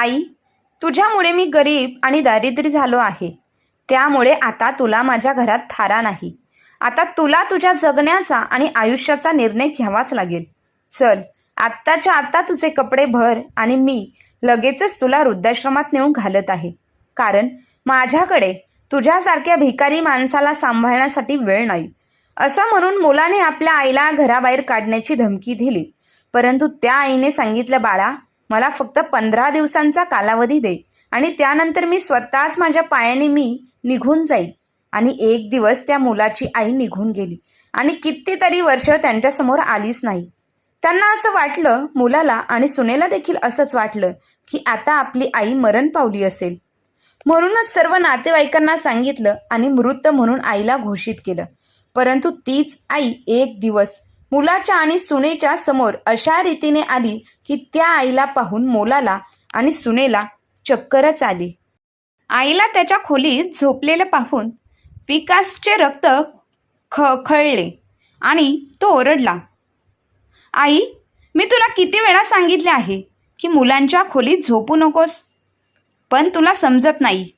आई, तुझ्यामुळे मी गरीब आणि दारिद्र्य झालो आहे. त्यामुळे आता तुला माझ्या घरात थारा नाही. आता तुला तुझ्या जगण्याचा आणि आयुष्याचा निर्णय घ्यावाच लागेल. चल, आत्ताच्या आत्ता तुझे कपडे भर आणि मी लगेचच तुला वृद्धाश्रमात नेऊन घालत आहे. कारण माझ्याकडे तुझ्यासारख्या भिकारी माणसाला सांभाळण्यासाठी वेळ नाही. असं म्हणून मुलाने आपल्या आईला घराबाहेर काढण्याची धमकी दिली. परंतु त्या आईने सांगितलं, बाळा, मला फक्त 15 दिवसांचा कालावधी दे आणि त्यानंतर मी स्वतःच माझ्या पायाने निघून जाईल. आणि एक दिवस त्या मुलाची आई निघून गेली आणि कितीतरी वर्ष त्यांच्यासमोर आलीच नाही. त्यांना असं वाटलं, मुलाला आणि सुनेला देखील असंच वाटलं की आता आपली आई मरण पावली असेल. म्हणूनच सर्व नातेवाईकांना सांगितलं आणि मृत म्हणून आईला घोषित केलं. परंतु तीच आई एक दिवस मुलाच्या आणि सुनेच्या समोर अशा रीतीने आली की त्या आईला पाहून मुलाला आणि सुनेला चक्करच आली. आईला त्याच्या खोलीत झोपलेलं पाहून विकासचे रक्त खळले आणि तो ओरडला, आई, मी तुला किती वेळा सांगितले आहे की मुलांच्या खोलीत झोपू नकोस, पण तुला समजत नाही.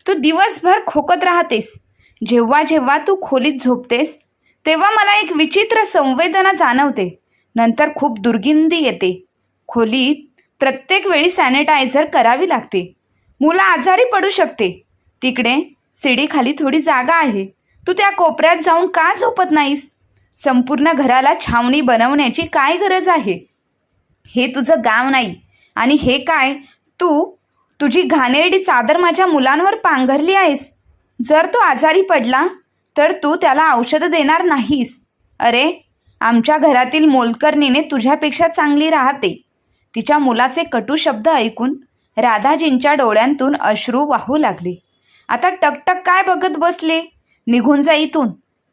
तू दिवसभर खोकत राहतेस. जेव्हा जेव्हा तू खोलीत झोपतेस तेव्हा मला एक विचित्र संवेदना जाणवते. नंतर खूप दुर्गंधी येते. खोलीत प्रत्येक वेळी सॅनिटायझर करावी लागते. मुलं आजारी पडू शकते. तिकडे शिडीखाली थोडी जागा आहे. तू त्या कोपऱ्यात जाऊन का झोपत नाहीस? संपूर्ण घराला छावणी बनवण्याची काय गरज आहे? हे तुझं गाव नाही. आणि हे काय, तू तुझी घाणेरडी चादर माझ्या मुलांवर पांघरली आहेस. जर तो आजारी पडला तर तू त्याला औषधं देणार नाहीस. अरे, आमच्या घरातील मोलकरणीने तुझ्यापेक्षा चांगली राहते. तिच्या मुलाचे कटू शब्द ऐकून राधाजींच्या डोळ्यांतून अश्रू वाहू लागले. आता टकटक काय बघत बसले? निघून जा इथून.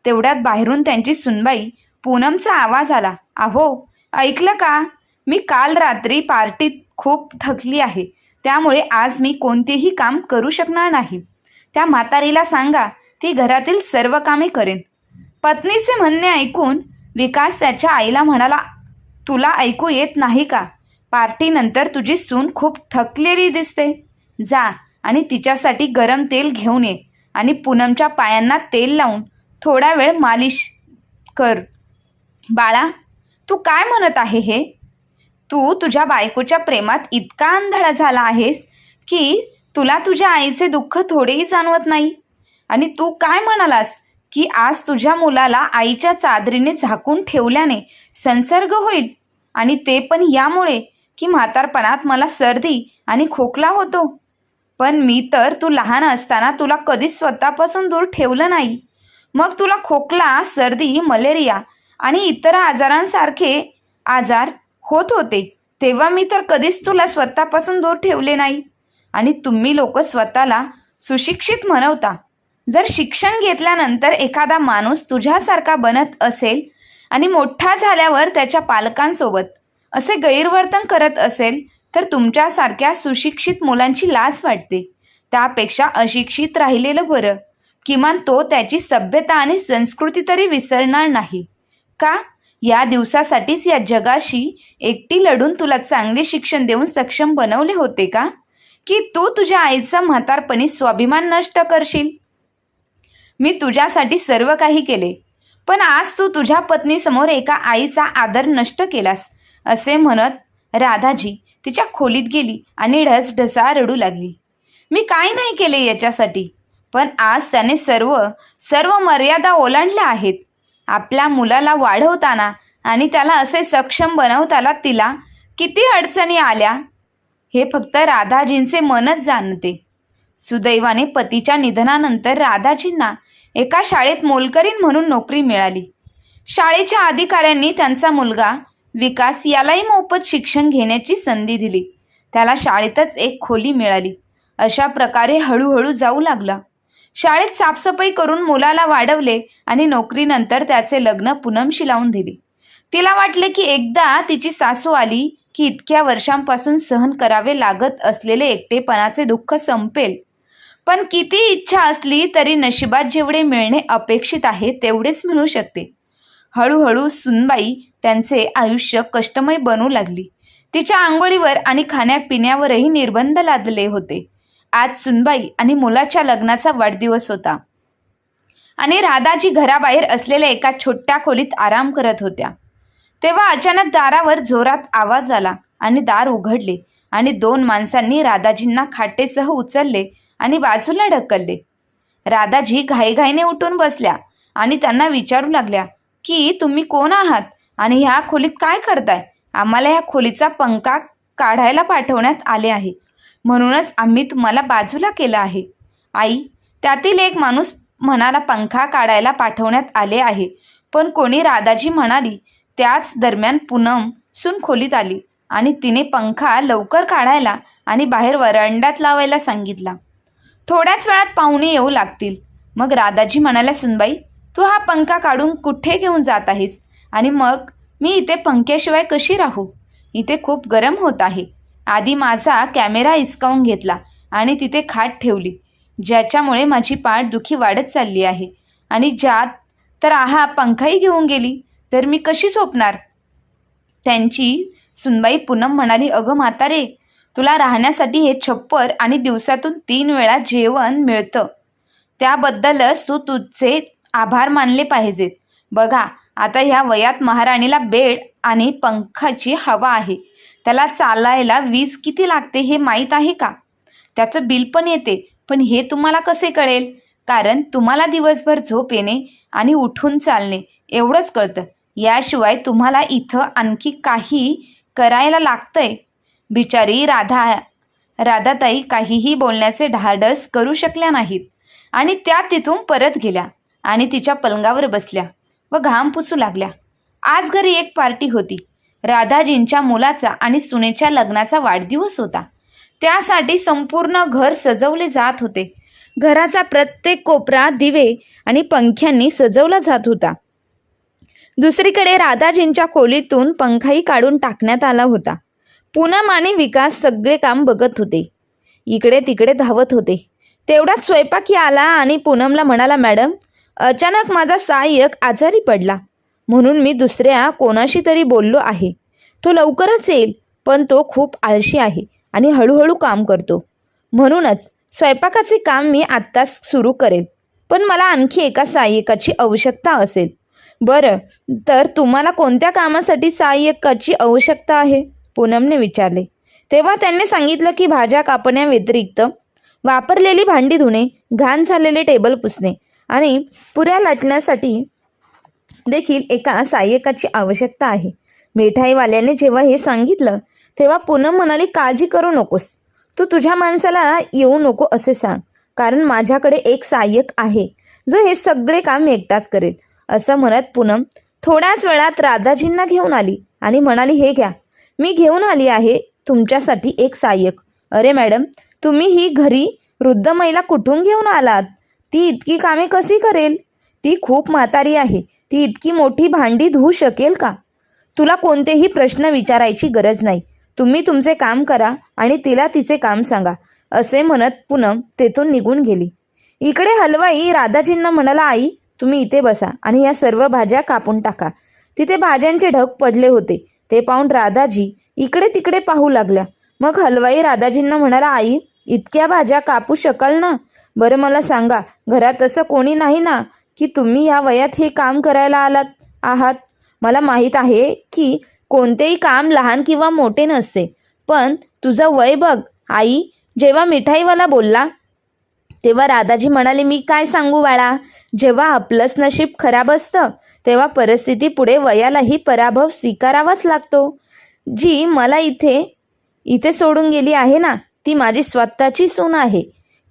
तेवढ्यात बाहेरून त्यांची सुनबाई पूनमचा आवाज आला, अहो, ऐकलं का? मी काल रात्री पार्टीत खूप थकली आहे. त्यामुळे आज मी कोणतेही काम करू शकणार नाही. त्या म्हातारीला सांगा ती घरातील सर्व कामे करेन. पत्नीचे म्हणणे ऐकून विकास त्याच्या आईला म्हणाला, तुला ऐकू येत नाही का? पार्टीनंतर तुझी सून खूप थकलेली दिसते. जा आणि तिच्यासाठी गरम तेल घेऊन ये आणि पूनमच्या पायांना तेल लावून थोडा वेळ मालिश कर. बाळा, तू काय म्हणत आहे हे? तू तुझ्या बायकोच्या प्रेमात इतका आंधळा झाला आहेस की तुला तुझ्या आईचे दुःख थोडेही जाणवत नाही. आणि तू काय म्हणालास की आज तुझ्या मुलाला आईच्या चादरीने झाकून ठेवल्याने संसर्ग होईल, आणि ते पण यामुळे की म्हातारपणात मला सर्दी आणि खोकला होतो. पण मी तर तू लहान असताना तुला कधीच स्वतःपासून दूर ठेवलं नाही. मग तुला खोकला, सर्दी, मलेरिया आणि इतर आजारांसारखे आजार होत होते तेव्हा मी तर कधीच तुला स्वतःपासून दूर ठेवले नाही. आणि तुम्ही लोक स्वतःला सुशिक्षित म्हणवता. जर शिक्षण घेतल्यानंतर एखादा माणूस तुझ्यासारखा बनत असेल आणि मोठा झाल्यावर त्याच्या पालकांसोबत असे गैरवर्तन करत असेल तर तुमच्यासारख्या सुशिक्षित मुलांची लाज वाटते. त्यापेक्षा अशिक्षित राहिलेलं बरं. किमान तो त्याची सभ्यता आणि संस्कृती तरी विसरणार नाही. का? या दिवसासाठीच या जगाशी एकटी लढून तुला चांगले शिक्षण देऊन सक्षम बनवले होते का? की तू तुझ्या आईचा म्हातारपणी स्वाभिमान नष्ट करशील? मी तुझ्यासाठी सर्व काही केले, पण आज तू तुझ्या पत्नीसमोर एका आईचा आदर नष्ट केलास. असे म्हणत राधाजी तिच्या खोलीत गेली आणि ढसढसा रडू लागली. मी काय नाही केले याच्यासाठी, पण आज त्याने सर्व मर्यादा ओलांडल्या आहेत. आपल्या मुलाला वाढवताना आणि त्याला असे सक्षम बनवताना तिला किती अडचणी आल्या हे फक्त राधाजींचे मनच जाणते. सुदैवाने पतीच्या निधनानंतर राधाजींना एका शाळेत मोलकरीण म्हणून नोकरी मिळाली. शाळेच्या अधिकाऱ्यांनी त्यांचा मुलगा विकास यालाही मोफत शिक्षण घेण्याची संधी दिली. त्याला शाळेतच एक खोली मिळाली. अशा प्रकारे हळूहळू जाऊ लागला. शाळेत साफसफाई करून मुलाला वाढवले आणि नोकरीनंतर त्याचे लग्न पूनमशी लावून दिले. तिला वाटले की एकदा तिची सासू आली की इतक्या वर्षांपासून सहन करावे लागत असलेले एकटेपणाचे दुःख संपेल. पण किती इच्छा असली तरी नशिबात जेवढे मिळणे अपेक्षित आहे तेवढेच मिळू शकते. हळूहळू सुनबाई त्यांचे आयुष्य कष्टमय बनू लागली. तिच्या आंघोळीवर आणि खाण्यापिण्यावरही निर्बंध लादले होते. आज सुनबाई आणि मुलाच्या लग्नाचा वाढदिवस होता आणि राधाजी घराबाहेर असलेल्या एका छोट्या खोलीत आराम करत होत्या. तेव्हा अचानक दारावर जोरात आवाज आला आणि दार उघडले आणि 2 माणसांनी राधाजींना खाटेसह उचलले आणि बाजूला ढकलले. राधाजी घाईघाईने उठून बसल्या आणि त्यांना विचारू लागल्या की तुम्ही कोण आहात आणि ह्या खोलीत काय करताय? आम्हाला ह्या खोलीचा पंखा काढायला पाठवण्यात आले आहे, म्हणूनच आम्ही तुम्हाला बाजूला केलं आहे. आई, त्यातील एक माणूस म्हणाला पंखा काढायला पाठवण्यात आले आहे, पण कोणी राधाजी म्हणाली. त्याच दरम्यान पूनम सून खोलीत आली आणि तिने पंखा लवकर काढायला आणि बाहेर वरांड्यात लावायला सांगितला. थोड्याच वेळात पाहुणे येऊ लागतील. मग राधाजी म्हणाल्या, सुनबाई, तू हा पंखा काढून कुठे घेऊन जात आहेस? आणि मग मी इथे पंख्याशिवाय कशी राहू? इथे खूप गरम होत आहे. आधी माझा कॅमेरा हिसकावून घेतला आणि तिथे खाट ठेवली, ज्याच्यामुळे माझी पाठदुखी वाढत चालली आहे. आणि ज्यात तर हा पंखाही घेऊन गेली तर मी कशी झोपणार? त्यांची सुनबाई पूनम म्हणाली, अगं म्हातारे, तुला राहण्यासाठी हे छप्पर आणि दिवसातून 3 वेळा जेवण मिळतं, त्याबद्दलच तू तुझे आभार मानले पाहिजेत. बघा, आता ह्या वयात महाराणीला बेड आणि पंखाची हवा आहे. त्याला चालायला वीज किती लागते हे माहीत आहे का? त्याचं बिल पण येते. पण हे तुम्हाला कसे कळेल? कारण तुम्हाला दिवसभर झोप येणे आणि उठून चालणे एवढंच कळतं. याशिवाय तुम्हाला इथं आणखी काही करायला लागतंय. बिचारी राधाताई काहीही बोलण्याचे धाडस करू शकल्या नाहीत आणि त्या तिथून परत गेल्या आणि तिच्या पलंगावर बसल्या व घाम पुसू लागल्या. आज घरी एक पार्टी होती. राधाजींच्या मुलाचा आणि सुनेच्या लग्नाचा वाढदिवस होता. त्यासाठी संपूर्ण घर सजवले जात होते. घराचा प्रत्येक कोपरा दिवे आणि पंख्यांनी सजवला जात होता. दुसरीकडे राधाजींच्या खोलीतून पंखाही काढून टाकण्यात आला होता. पूनम आणि विकास सगळे काम बघत होते, इकडे तिकडे धावत होते. तेवढ्यात स्वयंपाकी आला आणि पूनमला म्हणाला, मॅडम, अचानक माझा सहाय्यक आजारी पडला, म्हणून मी दुसऱ्या कोणाशी तरी बोललो आहे. तो लवकरच येईल, पण तो खूप आळशी आहे आणि हळूहळू काम करतो. म्हणूनच स्वयंपाकाचे काम मी आत्ताच सुरू करेल, पण मला आणखी एका सहाय्यकाची आवश्यकता असेल. बरं, तर तुम्हाला कोणत्या कामासाठी सहाय्यकाची आवश्यकता आहे? पूनमने विचारले. तेव्हा त्यांनी सांगितलं की भाज्या कापण्याव्यतिरिक्त वापरलेली भांडी धुणे, घाण झालेले टेबल पुसणे आणि पुऱ्या लाटण्यासाठी देखील एका सहाय्यकाची आवश्यकता आहे. मिठाईवाल्याने जेव्हा हे सांगितलं तेव्हा पूनम म्हणाली, काळजी करू नकोस, तू तुझ्या माणसाला येऊ नको असे सांग, कारण माझ्याकडे एक सहाय्यक आहे जो हे सगळे काम एकटाच करेल. असं म्हणत पूनम थोड्याच वेळात राधाजींना घेऊन आली आणि म्हणाली, हे घ्या, मी घेऊन आली आहे तुमच्यासाठी एक सहाय्यक. अरे मॅडम, तुम्ही ही घरी वृद्ध महिला कुठून घेऊन आलात? ती इतकी कामे कशी करेल? ती खूप म्हातारी आहे. ती इतकी मोठी भांडी धुवू शकेल का? तुला कोणतेही प्रश्न विचारायची गरज नाही. तुम्ही तुमचे काम करा आणि तिला तिचे काम सांगा. असे म्हणत पूनम तेथून निघून गेली. इकडे हलवाई राधाजींना म्हणाला, आई, तुम्ही इथे बसा आणि या सर्व भाज्या कापून टाका. तिथे भाज्यांचे ढग पडले होते. ते पाहून राधाजी इकडे तिकडे पाहू लागल्या. मग हलवाई राधाजींना म्हणाला, आई, इतक्या भाज्या कापू शकाल ना? बरं मला सांगा, घरात असं कोणी नाही ना की तुम्ही या वयात हे काम करायला आहात? मला माहीत आहे की कोणतेही काम लहान किंवा मोठे नसते, पण तुझं वय बघ. आई, जेव्हा मिठाईवाला बोलला तेव्हा राधाजी म्हणाले, मी काय सांगू बाळा, जेव्हा आपलंच नशीब खराब असतं तेव्हा परिस्थिती पुढे वयालाही पराभव स्वीकारावाच लागतो. जी मला इथे सोडून गेली आहे ना, ती माझी स्वतःची सून आहे.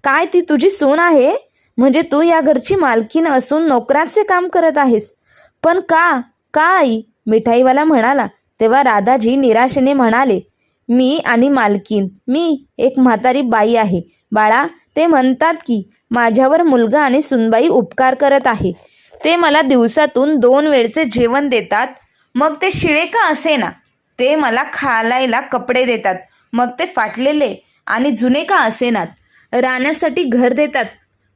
काय ती तुझी सून आहे? म्हणजे तू या घरची मालकीण असून नोकराचे काम करत आहेस? पण का आई? मिठाईवाला म्हणाला. तेव्हा राधाजी निराशेने म्हणाले, मी आणि मालकीण, मी एक म्हातारी बाई आहे बाळा. ते म्हणतात की माझ्यावर मुलगा आणि सुनबाई उपकार करत आहे. ते मला दिवसातून 2 वेळचे जेवण देतात, मग ते शिळे का असेना. ते मला खायला कपडे देतात, मग ते फाटलेले आणि जुने का असेनात. राहण्यासाठी घर देतात.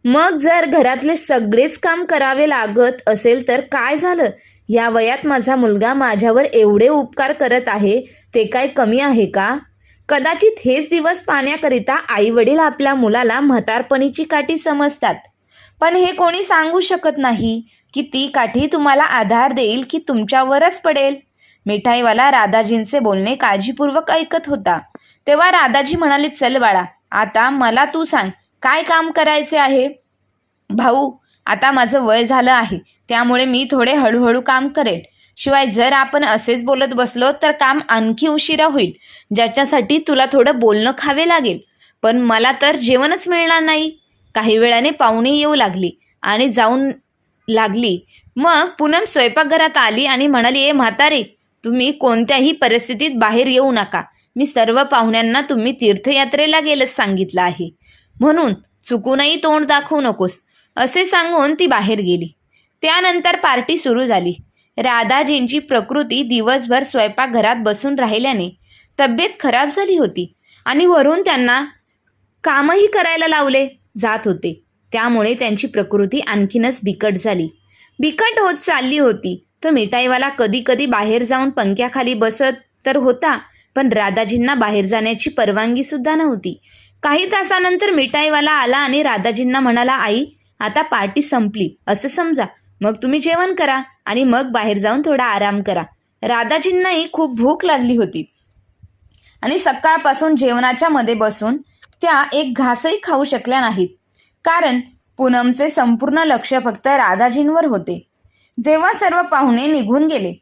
मग जर घरातले सगळेच काम करावे लागत असेल तर काय झालं? या वयात माझा मुलगा माझ्यावर एवढे उपकार करत आहे, ते काय कमी आहे का? कदाचित हेच दिवस पाहण्याकरिता आई वडील आपल्या मुलाला म्हातारपणीची काठी समजतात. पण हे कोणी सांगू शकत नाही की ती काठी तुम्हाला आधार देईल की तुमच्यावरच पडेल. मिठाईवाला राधाजींचे बोलणे काळजीपूर्वक ऐकत होता. तेव्हा राधाजी म्हणाले, चल बाळा, आता मला तू सांग, काय काम करायचे आहे? भाऊ, आता माझं वय झालं आहे, त्यामुळे मी थोडे हळूहळू काम करेन. शिवाय जर आपण असेच बोलत बसलो तर काम आणखी उशिरा होईल, ज्याच्यासाठी तुला थोडं बोलणं खावे लागेल. पण मला तर जेवणच मिळणार नाही. काही वेळाने पाहुणे येऊ लागली आणि जाऊन लागली. मग पूनम स्वयंपाकघरात आली आणि म्हणाली, ए म्हातारे, तुम्ही कोणत्याही परिस्थितीत बाहेर येऊ नका. मी सर्व पाहुण्यांना तुम्ही तीर्थयात्रेला गेलंच सांगितलं आहे, म्हणून चुकूनही तोंड दाखवू नकोस, असे सांगून ती बाहेर गेली. त्यानंतर पार्टी सुरू झाली. राधाजींची प्रकृती दिवसभर स्वयंपाकघरात बसून राहिल्याने तब्येत खराब झाली होती आणि वरून त्यांना कामही करायला लावले जात होते. त्यामुळे त्यांची प्रकृती आणखीनच बिकट झाली. बिकट होत चालली होती. तो मिठाईवाला कधी कधी बाहेर जाऊन पंख्याखाली बसत तर होता, पण राधाजींना बाहेर जाण्याची परवानगी सुद्धा नव्हती. काही तासानंतर मिठाईवाला आला आणि राधाजींना म्हणाला, आई, आता पार्टी संपली असं समजा. मग तुम्ही जेवण करा आणि मग बाहेर जाऊन थोडा आराम करा. राधाजींनाही खूप भूक लागली होती आणि सकाळपासून जेवणाच्या मध्ये बसून त्या एक घासही खाऊ शकल्या नाहीत, कारण पूनमचे संपूर्ण लक्ष फक्त राधाजींवर होते. जेव्हा सर्व पाहुणे निघून गेले,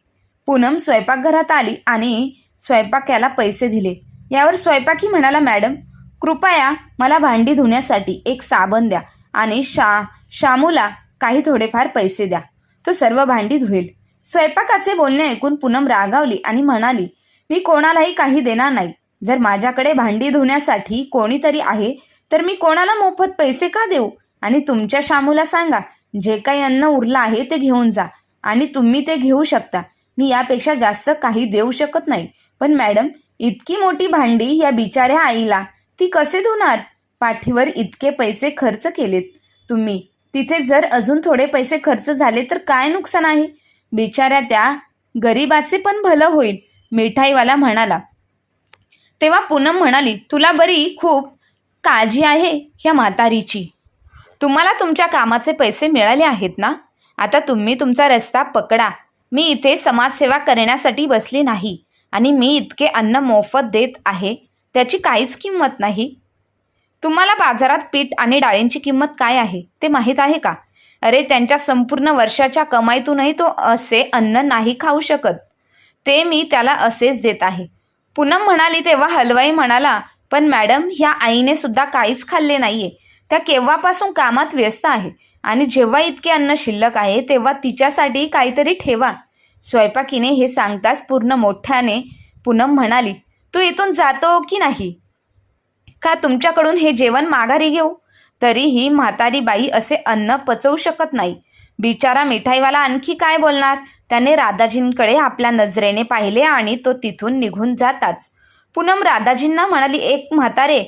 पूनम स्वयंपाकघरात आली आणि स्वयंपाक्याला पैसे दिले. यावर स्वयंपाकी म्हणाला, मॅडम, कृपया मला भांडी धुण्यासाठी एक साबण द्या आणि शामूला काही थोडेफार पैसे द्या, तो सर्व भांडी धुईल. स्वयंपाकाचे बोलणे ऐकून पूनम रागावली आणि म्हणाली, मी कोणालाही काही देणार नाही. जर माझ्याकडे भांडी धुण्यासाठी कोणीतरी आहे तर मी कोणाला मोफत पैसे का देऊ? आणि तुमच्या शामूला सांगा, जे काही अन्न उरलं आहे ते घेऊन जा आणि तुम्ही ते घेऊ शकता. मी यापेक्षा जास्त काही देऊ शकत नाही. पण मॅडम, इतकी मोठी भांडी या बिचाऱ्या आईला ती कसे धुणार? पाठीवर इतके पैसे खर्च केलेत तुम्ही, तिथे जर अजून थोडे पैसे खर्च झाले तर काय नुकसान आहे? बिचाऱ्या त्या गरीबाचे पण भलं होईल, मिठाईवाला म्हणाला. तेव्हा पूनम म्हणाली, तुला बरी खूप काळजी आहे ह्या म्हातारीची. तुम्हाला तुमच्या कामाचे पैसे मिळाले आहेत ना? आता तुम्ही तुमचा रस्ता पकडा. मी इथे समाजसेवा करण्यासाठी बसली नाही आणि मी इतके अन्न मोफत देत आहे, त्याची काहीच किंमत नाही. तुम्हाला बाजारात पीठ आणि डाळींची किंमत काय आहे ते माहीत आहे का? अरे, त्यांच्या संपूर्ण वर्षाच्या कमाईतूनही तो असे अन्न नाही खाऊ शकत. ते मी त्याला असेच देत आहे. पूनम म्हणाली. तेव्हा हलवाई म्हणाला, पण मॅडम, ह्या आईने सुद्धा काहीच खाल्ले नाहीये. त्या केव्हापासून कामात व्यस्त आहे आणि जेव्हा इतके अन्न शिल्लक आहे तेव्हा तिच्यासाठी काहीतरी ठेवा. स्वयंपाकीने हे सांगताच पूर्ण मोठ्याने पूनम म्हणाली, तू इथून जातो की नाही? का तुमच्याकडून हे जेवण माघारी घेऊ? तरीही म्हातारी बाई असे अन्न पचवू शकत नाही. बिचारा मिठाईवाला आणखी काय बोलणार? त्याने राधाजींकडे आपल्या नजरेने पाहिले आणि तो तिथून निघून जाताच पूनम राधाजींना म्हणाली, एक म्हातारे,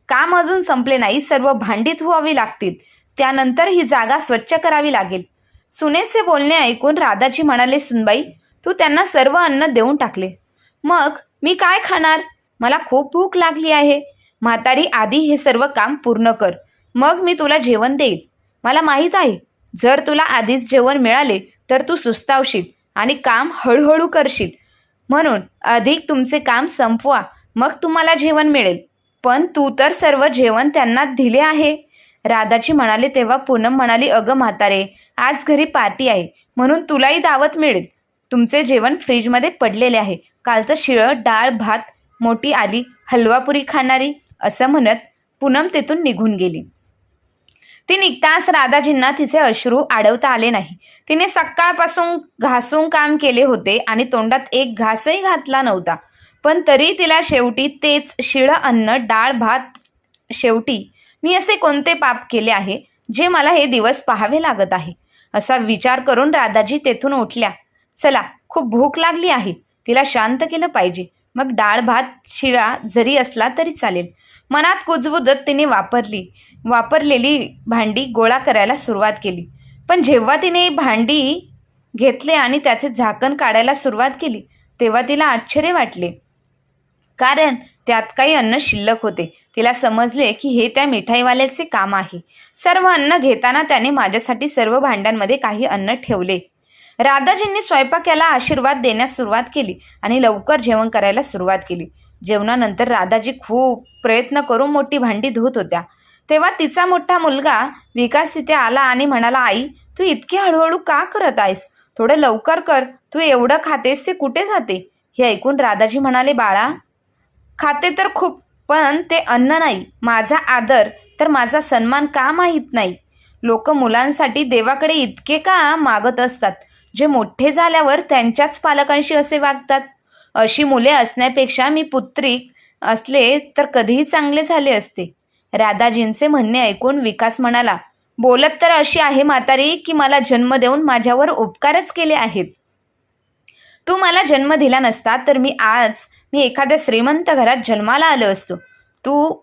काम अजून संपले नाही, सर्व भांडी धुवावी लागतील, त्यानंतर ही जागा स्वच्छ करावी लागेल. सुनेचे बोलणे ऐकून राधाजी म्हणाले, सुनबाई, तू त्यांना सर्व अन्न देऊन टाकले, मग मी काय खाणार? मला खूप भूक लागली आहे. म्हातारी, आधी हे सर्व काम पूर्ण कर, मग मी तुला जेवण देईल. मला माहीत आहे, जर तुला आधीच जेवण मिळाले तर तू सुस्तावशील आणि काम हळूहळू करशील, म्हणून अधिक तुमचे काम संपवा, मग तुम्हाला जेवण मिळेल. पण तू तर सर्व जेवण त्यांना दिले आहे. राधाजी म्हणाले. तेव्हा पूनम म्हणाली, अगं म्हातारे, आज घरी पार्टी आहे म्हणून तुलाही दावत मिळेल. तुमचे जेवण फ्रीजमध्ये पडलेले आहे. कालचं शिळं डाळ भात मोठी आली, हलवापुरी खाणारी, असं म्हणत पूनम तेथून निघून गेली. ती निघताच राधाजींना तिचे अश्रू अडवता आले नाही. तिने सकाळपासून घासून काम केले होते आणि तोंडात एक घासही घातला नव्हता, पण तरी तिला शेवटी तेच शिळं अन्न डाळ भात. शेवटी मी असे कोणते पाप केले आहे जे मला हे दिवस पाहावे लागत आहे, असा विचार करून राधाजी तेथून उठल्या. चला, खूप भूक लागली आहे, तिला शांत केलं पाहिजे, मग डाळ भात शिळा जरी असला तरी चालेल. मनात कुजबुजत तिने वापरलेली भांडी गोळा करायला सुरुवात केली. पण जेव्हा तिने भांडी घेतले आणि त्याचे झाकण काढायला सुरुवात केली तेव्हा तिला आश्चर्य वाटले, कारण त्यात काही अन्न शिल्लक होते. तिला समजले की हे त्या मिठाईवाल्याचे काम आहे. सर्व अन्न घेताना त्याने माझ्यासाठी सर्व भांड्यांमध्ये काही अन्न ठेवले. राधाजींनी स्वयंपाक्याला आशीर्वाद देण्यास सुरुवात केली आणि लवकर जेवण करायला सुरुवात केली. जेवणानंतर राधाजी खूप प्रयत्न करून मोठी भांडी धुत होत्या तेव्हा तिचा मोठा मुलगा विकास तिथे आला आणि म्हणाला, आई, तू इतकी हळूहळू का करत आहेस? थोडं लवकर कर. तू एवढं खातेस ते कुठे जाते? हे ऐकून राधाजी म्हणाले, बाळा, खाते तर खूप, पण ते अन्न नाही. माझा आदर तर माझा सन्मान का माहीत नाही? लोक मुलांसाठी देवाकडे इतके का मागत असतात, जे मोठे झाल्यावर त्यांच्याच पालकांशी असे वागतात? अशी मुले असण्यापेक्षा मी पुत्रिक असले तर कधीही चांगले झाले असते. राधाजींचे म्हणणे ऐकून विकास म्हणाला, बोलत तर अशी आहे म्हातारी की मला जन्म देऊन माझ्यावर उपकारच केले आहेत. तू मला जन्म दिला नसता तर मी एखाद्या श्रीमंत घरात जन्माला आलो असतो. तू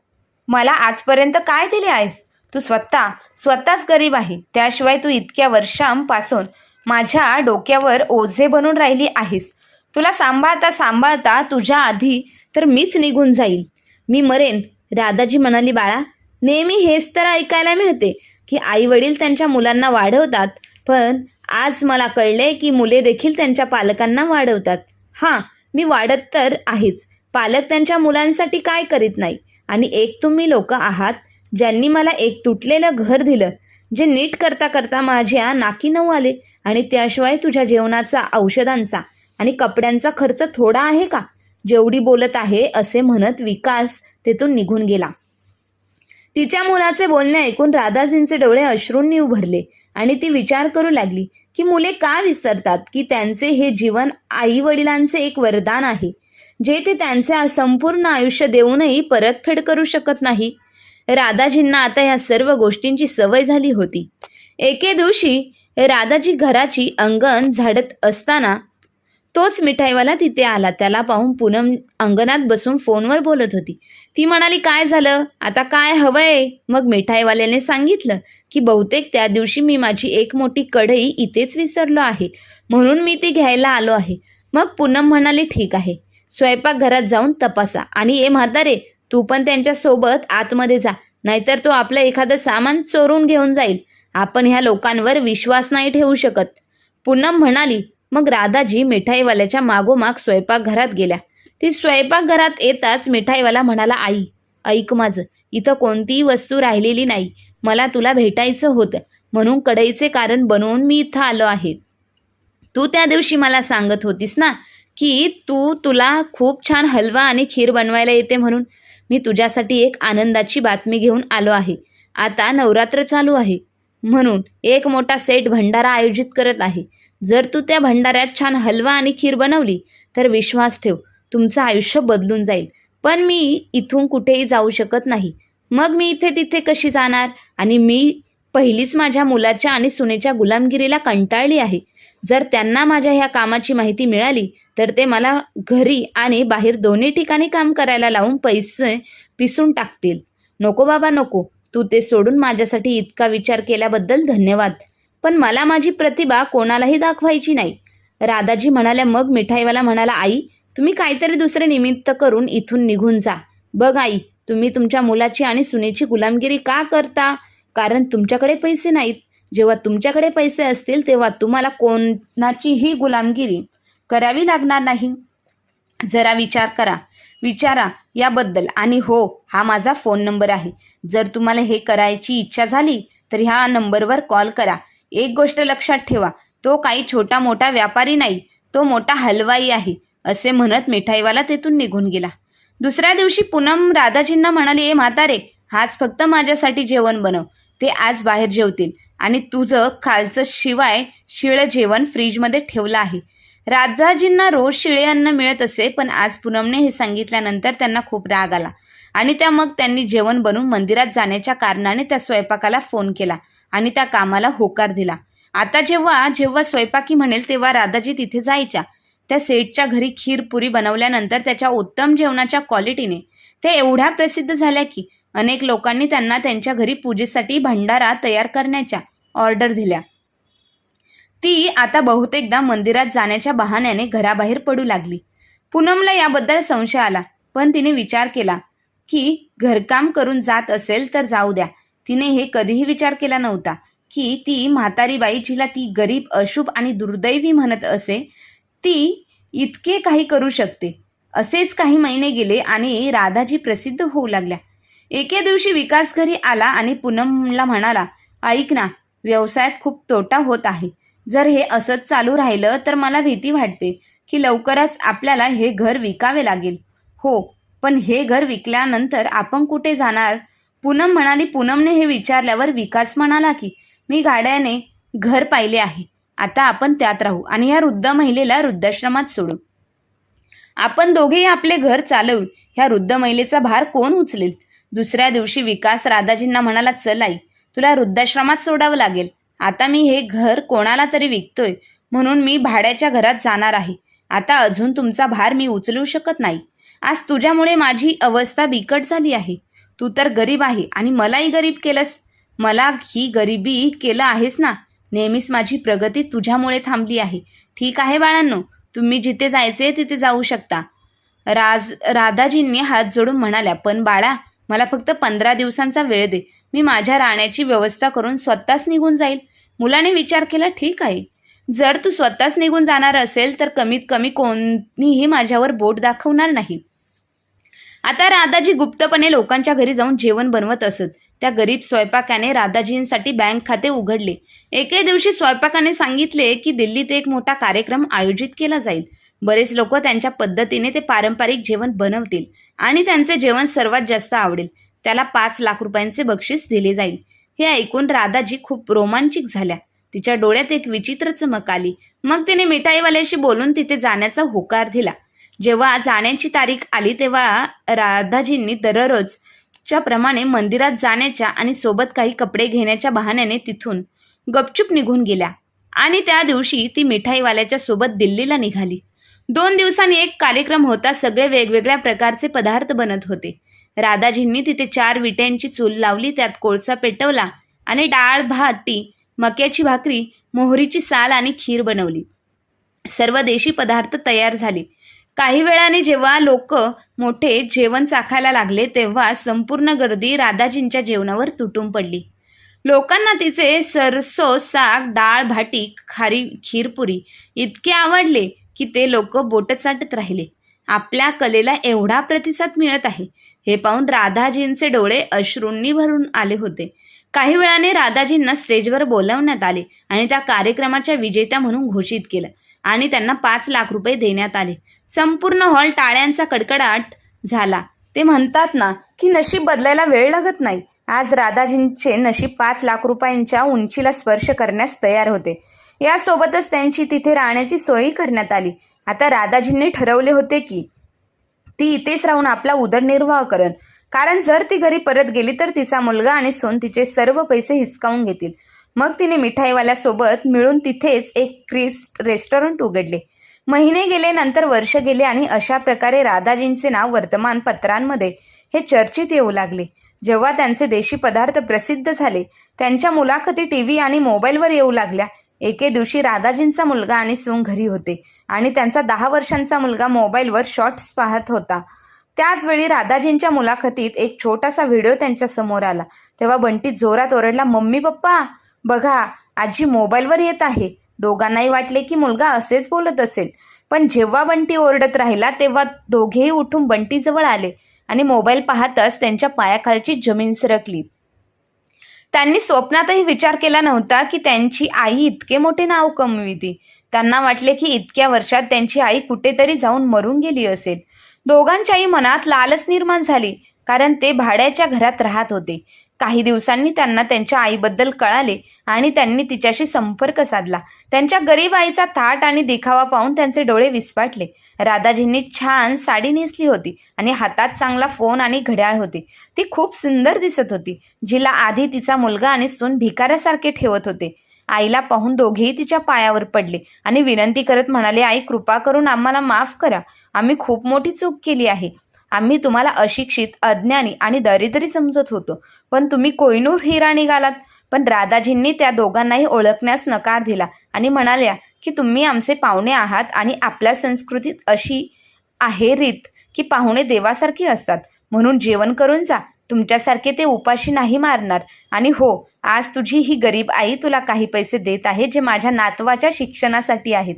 मला आजपर्यंत काय दिले आहेस? तू स्वतःच गरीब आहे. त्याशिवाय तू इतक्या वर्षांपासून माझ्या डोक्यावर ओझे बनून राहिली आहेस. तुला सांभाळता सांभाळता तुझ्या आधी तर मीच निघून जाईल. मी मरेन. राधाजी म्हणाली, बाळा, नेहमी हेच तर ऐकायला मिळते की आई वडील त्यांच्या मुलांना वाढवतात, पण आज मला कळले की मुले देखील त्यांच्या पालकांना वाढवतात. हां, मी वाढत तर आहेच. पालक त्यांच्या मुलांसाठी काय करीत नाही. आणि एक तुम्ही लोक आहात ज्यांनी मला एक तुटलेलं घर दिलं, जे नीट करता करता माझ्या नाकी नऊ आले. आणि त्याशिवाय तुझ्या जेवणाचा, औषधांचा आणि कपड्यांचा खर्च थोडा आहे का? जेवढी बोलत आहे असे म्हणत विकास तेथून निघून गेला. तिच्या मुलाचे बोलणे ऐकून राधाजींचे डोळे अश्रूंनी उभरले आणि ती विचार करू लागली की मुले का विसरतात की त्यांचे हे जीवन आई वडिलांचे एक वरदान आहे, जे ते त्यांचे संपूर्ण आयुष्य देऊनही परतफेड करू शकत नाही. राधाजींना आता या सर्व गोष्टींची सवय झाली होती. एके दिवशी राधाजी घराची अंगण झाडत असताना तोच मिठाईवाला तिथे आला. त्याला पाहून पूनम अंगणात बसून फोनवर बोलत होती. ती म्हणाली, काय झालं? आता काय हवंय? मग मिठाईवाल्याने सांगितलं की बहुतेक त्या दिवशी मी माझी एक मोठी कढई इथेच विसरलो आहे, म्हणून मी ती घ्यायला आलो आहे. मग पूनम म्हणाली, ठीक आहे, स्वयंपाकघरात जाऊन तपासा आणि ए म्हातारे, तू पण त्यांच्यासोबत आतमध्ये जा, नाहीतर तो आपलं एखादं सामान चोरून घेऊन जाईल. आपण ह्या लोकांवर विश्वास नाही ठेवू शकत. पूनम म्हणाली. मग राधाजी मिठाईवाल्याच्या मागोमाग स्वयंपाकघरात गेल्या. ती स्वयंपाकघरात येताच मिठाईवाला म्हणाला, आई, ऐक माझं, इथं कोणतीही वस्तू राहिलेली नाही. मला तुला भेटायचं होतं, म्हणून कढईचे कारण बनवून मी इथं आलो आहे. तू त्या दिवशी मला सांगत होतीस ना की तुला खूप छान हलवा आणि खीर बनवायला येते, म्हणून मी तुझ्यासाठी एक आनंदाची बातमी घेऊन आलो आहे. आता नवरात्र चालू आहे, म्हणून एक मोठा सेट भंडारा आयोजित करत आहे. जर तू त्या भंडाऱ्यात छान हलवा आणि खीर बनवली तर विश्वास ठेव, तुमचं आयुष्य बदलून जाईल. पण मी इथून कुठेही जाऊ शकत नाही. मग मी इथे तिथे कशी जाणार? आणि मी पहिलीच माझ्या मुलाच्या आणि सुनेच्या गुलामगिरीला कंटाळली आहे. जर त्यांना माझ्या ह्या कामाची माहिती मिळाली तर ते मला घरी आणि बाहेर दोन्ही ठिकाणी काम करायला लावून पैसे पिसून टाकतील. नको बाबा नको, तू ते सोडून माझ्यासाठी इतका विचार केल्याबद्दल धन्यवाद, पण मला माझी प्रतिभा कोणालाही दाखवायची नाही. राधाजी म्हणाल्या. मग मिठाईवाला म्हणाला, आई, तुम्ही काहीतरी दुसरे निमित्त करून इथून निघून जा. बघ आई, तुम्ही तुमच्या मुलाची आणि सुनेची गुलामगिरी का करता? कारण तुमच्याकडे पैसे नाहीत. जेव्हा तुमच्याकडे पैसे असतील तेव्हा तुम्हाला कोणाचीही गुलामगिरी करावी लागणार नाही. जरा विचारा याबद्दल. आणि हो, हा माझा फोन नंबर आहे. जर तुम्हाला हे करायची इच्छा झाली तर ह्या नंबरवर कॉल करा. एक गोष्ट लक्षात ठेवा, तो काही छोटा मोठा व्यापारी नाही, तो मोठा हलवाई आहे. असे म्हणत मिठाईवाला तेथून निघून गेला. दुसऱ्या दिवशी पूनम राधाजींना म्हणाली, ए म्हातारे, आज फक्त माझ्यासाठी जेवण बनव. ते आज बाहेर जेवतील आणि तुझं खालचं शिवाय शिळं जेवण फ्रीजमध्ये ठेवलं आहे. राधाजींना रोज शिळे अन्न मिळत असे, पण आज पूनमने हे सांगितल्यानंतर त्यांना खूप राग आला आणि त्यांनी जेवण बनवून मंदिरात जाण्याच्या कारणाने त्या स्वयंपाकाला फोन केला आणि त्या कामाला होकार दिला. आता जेव्हा स्वयंपाकी म्हणेल तेव्हा राधाजी तिथे जायच्या. त्या सेठच्या घरी खीर पुरी बनवल्यानंतर त्याच्या उत्तम जेवणाच्या क्वालिटीने त्या एवढ्या प्रसिद्ध झाल्या की अनेक लोकांनी त्यांना त्यांच्या घरी पूजेसाठी भंडारा तयार करण्याच्या ऑर्डर दिल्या. ती आता बहुतेकदा मंदिरात जाण्याच्या बहाण्याने घराबाहेर पडू लागली. पूनमला याबद्दल संशय आला, पण तिने विचार केला की घरकाम करून जात असेल तर जाऊ द्या. तिने हे कधीही विचार केला नव्हता की ती म्हातारी बाई, जिला ती गरीब, अशुभ आणि दुर्दैवी म्हणत असे, ती इतके काही करू शकते. असेच काही महिने गेले आणि राधाजी प्रसिद्ध होऊ लागल्या. एके दिवशी विकास घरी आला आणि पूनमला म्हणाला, ऐक ना, व्यवसायात खूप तोटा होत आहे. जर हे असंच चालू राहिलं तर मला भीती वाटते की लवकरच आपल्याला हे घर विकावे लागेल. हो, पण हे घर विकल्यानंतर आपण कुठे जाणार? पूनम म्हणाली. पूनमने हे विचारल्यावर विकास म्हणाला की मी गाड्याने घर पाहिले आहे. आता आपण त्यात राहू आणि या वृद्ध महिलेला वृद्धाश्रमात सोडू. आपण दोघेही आपले घर चालवू. ह्या वृद्ध महिलेचा भार कोण उचलेल? दुसऱ्या दिवशी विकास राधाजींना म्हणाला, चल आई, तुला वृद्धाश्रमात सोडावं लागेल. आता मी हे घर कोणाला तरी विकतोय, म्हणून मी भाड्याच्या घरात जाणार आहे. आता अजून तुमचा भार मी उचलू शकत नाही. आज तुझ्यामुळे माझी अवस्था बिकट झाली आहे. तू तर गरीब आहे आणि मलाही गरीब केलंस. मला ही गरिबी केलं आहेस ना. नेहमीच माझी प्रगती तुझ्यामुळे थांबली आहे. ठीक आहे बाळांनो, तुम्ही जिथे जायचे तिथे जाऊ शकता. राधाजींनी हात जोडून म्हणाल्या, पण बाळा, मला फक्त 15 दिवसांचा वेळ दे. मी माझ्या राहण्याची व्यवस्था करून स्वतःच निघून जाईल. मुलाने विचार केला, ठीक आहे, जर तू स्वतःच निघून जाणार असेल तर कमीत कमी कोणीही माझ्यावर बोट दाखवणार नाही. आता राधाजी गुप्तपणे लोकांच्या घरी जाऊन जेवण बनवत असत. त्या गरीब स्वयंपाकाने राधाजींसाठी बँक खाते उघडले. एके दिवशी स्वयंपाकाने सांगितले की दिल्लीत एक मोठा कार्यक्रम आयोजित केला जाईल. बरेच लोक त्यांच्या पद्धतीने ते पारंपरिक जेवण बनवतील आणि त्यांचे जेवण सर्वात जास्त आवडेल. त्याला 5 लाख रुपयांचे बक्षीस दिले जाईल. हे ऐकून राधाजी खूप रोमांचित झाल्या. तिच्या डोळ्यात एक विचित्र चमक आली. मग तिने मिठाईवाल्याशी बोलून तिथे जाण्याचा होकार दिला. जेव्हा जाण्याची तारीख आली तेव्हा राधाजींनी दररोजच्या प्रमाणे मंदिरात जाण्याच्या आणि सोबत काही कपडे घेण्याच्या बहाण्याने तिथून गपचूप निघून गेल्या आणि त्या दिवशी ती मिठाईवाल्याच्या सोबत दिल्लीला निघाली. 2 दिवसांनी एक कार्यक्रम होता. सगळे वेगवेगळ्या प्रकारचे पदार्थ बनत होते. राधाजींनी तिथे 4 विट्यांची चूल लावली, त्यात कोळसा पेटवला आणि डाळ, भाटी, मक्याची भाकरी, मोहरीची साल आणि खीर बनवली. सर्व देशी पदार्थ तयार झाले. काही वेळाने जेव्हा लोक मोठे जेवण चाखायला लागले तेव्हा संपूर्ण गर्दी राधाजींच्या जेवणावर तुटून पडली. लोकांना तिचे सरसो साग, डाळ, भाटी, खारी, खीरपुरी इतके आवडले की ते लोक बोट चाटत राहिले. आपल्या कलेला एवढा प्रतिसाद मिळत आहे हे पाहून राधाजींचे डोळे अश्रूंनी भरून आले होते. काही वेळाने राधाजींना स्टेजवर बोलावण्यात आले आणि त्या कार्यक्रमाच्या विजेत्या म्हणून घोषित केलं आणि त्यांना 5 लाख रुपये देण्यात आले. संपूर्ण हॉल टाळ्यांचा कडकडाट झाला. ते म्हणतात ना की नशीब बदलायला वेळ लागत नाही. आज राधाजींचे नशीब 5 लाख रुपयांच्या उंचीला स्पर्श करण्यास तयार होते. यासोबतच त्यांची तिथे राहण्याची सोयी करण्यात आली. आता राधाजींनी ठरवले होते की ती इथेच राहून आपला उदरनिर्वाह करेल, कारण जर ती घरी परत गेली तर तिचा मुलगा आणि सोन तिचे सर्व पैसे हिसकावून घेतील. मग तिने मिठाईवाल्यासोबत मिळून तिथेच एक रेस्टॉरंट उघडले. महिने गेले, नंतर वर्ष गेले आणि अशा प्रकारे राधाजींचे नाव वर्तमानपत्रांमध्ये हे चर्चित येऊ लागले. जेव्हा त्यांचे देशी पदार्थ प्रसिद्ध झाले, त्यांच्या मुलाखती टीव्ही आणि मोबाईलवर येऊ लागल्या. एके दिवशी राधाजींचा मुलगा आणि सून घरी होते आणि त्यांचा 10 वर्षांचा मुलगा मोबाईलवर शॉर्ट्स पाहत होता. त्याच वेळी राधाजींच्या मुलाखतीत एक छोटासा व्हिडिओ त्यांच्या समोर आला. तेव्हा बंटी जोरात ओरडला, मम्मी पप्पा बघा, आजी मोबाईलवर येत आहे. दोघांनाही वाटले की मुलगा असेच बोलत असेल, पण जेव्हा बंटी ओरडत राहिला तेव्हा दोघेही उठून बंटीजवळ आले आणि मोबाईल पाहतच त्यांच्या पायाखालची जमीन सरकली. त्यांनी स्वप्नातही विचार केला नव्हता की त्यांची आई इतके मोठे नाव कमविते. त्यांना वाटले की इतक्या वर्षात त्यांची आई कुठेतरी जाऊन मरून गेली असेल. दोघांच्याही मनात लालच निर्माण झाली, कारण ते भाड्याच्या घरात राहत होते. काही दिवसांनी त्यांना त्यांच्या आईबद्दल कळाले आणि त्यांनी तिच्याशी संपर्क साधला. त्यांच्या गरीब आईचा थाट आणि दिखावा पाहून त्यांचे डोळे विस्फाटले. राधाजींनी छान साडी नेसली होती आणि हातात चांगला फोन आणि घड्याळ होते. ती खूप सुंदर दिसत होती, जिला आधी तिचा मुलगा आणि सून भिकाऱ्यासारखे ठेवत होते. आईला पाहून दोघेही तिच्या पायावर पडले आणि विनंती करत म्हणाले, आई, कृपा करून आम्हाला माफ करा. आम्ही खूप मोठी चूक केली आहे. आम्ही तुम्हाला अशिक्षित, अज्ञानी आणि दरिद्री समजत होतो, पण तुम्ही कोहिनूर हिरा निघालात. पण राधाजींनी त्या दोघांनाही ओळखण्यास नकार दिला आणि म्हणाल्या की तुम्ही आमचे पाहुणे आहात आणि आपल्या संस्कृतीत अशी आहे रीत की पाहुणे देवासारखी असतात, म्हणून जेवण करून जा. तुमच्यासारखे ते उपाशी नाही मारणार. आणि हो, आज तुझी ही गरीब आई तुला काही पैसे देत आहे जे माझ्या नातवाच्या शिक्षणासाठी आहेत.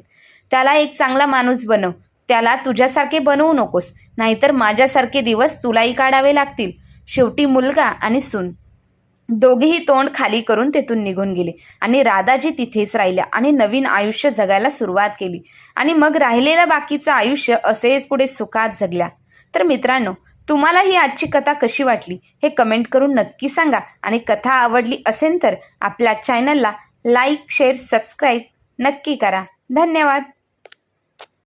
त्याला एक चांगला माणूस बनव. त्याला तुझ्यासारखे बनवू नकोस, नाहीतर माझ्यासारखे दिवस तुलाही काढावे लागतील. शेवटी मुलगा आणि सून दोघेही तोंड खाली करून तेथून निघून गेले आणि राधाजी तिथेच राहिल्या आणि नवीन आयुष्य जगायला सुरुवात केली. आणि मग राहिलेलं बाकीचं आयुष्य असेच पुढे सुखात जगल्या. तर मित्रांनो, तुम्हाला ही आजची कथा कशी वाटली हे कमेंट करून नक्की सांगा. आणि कथा आवडली असेल तर आपल्या चॅनलला लाईक, शेअर, सबस्क्राईब नक्की करा. धन्यवाद.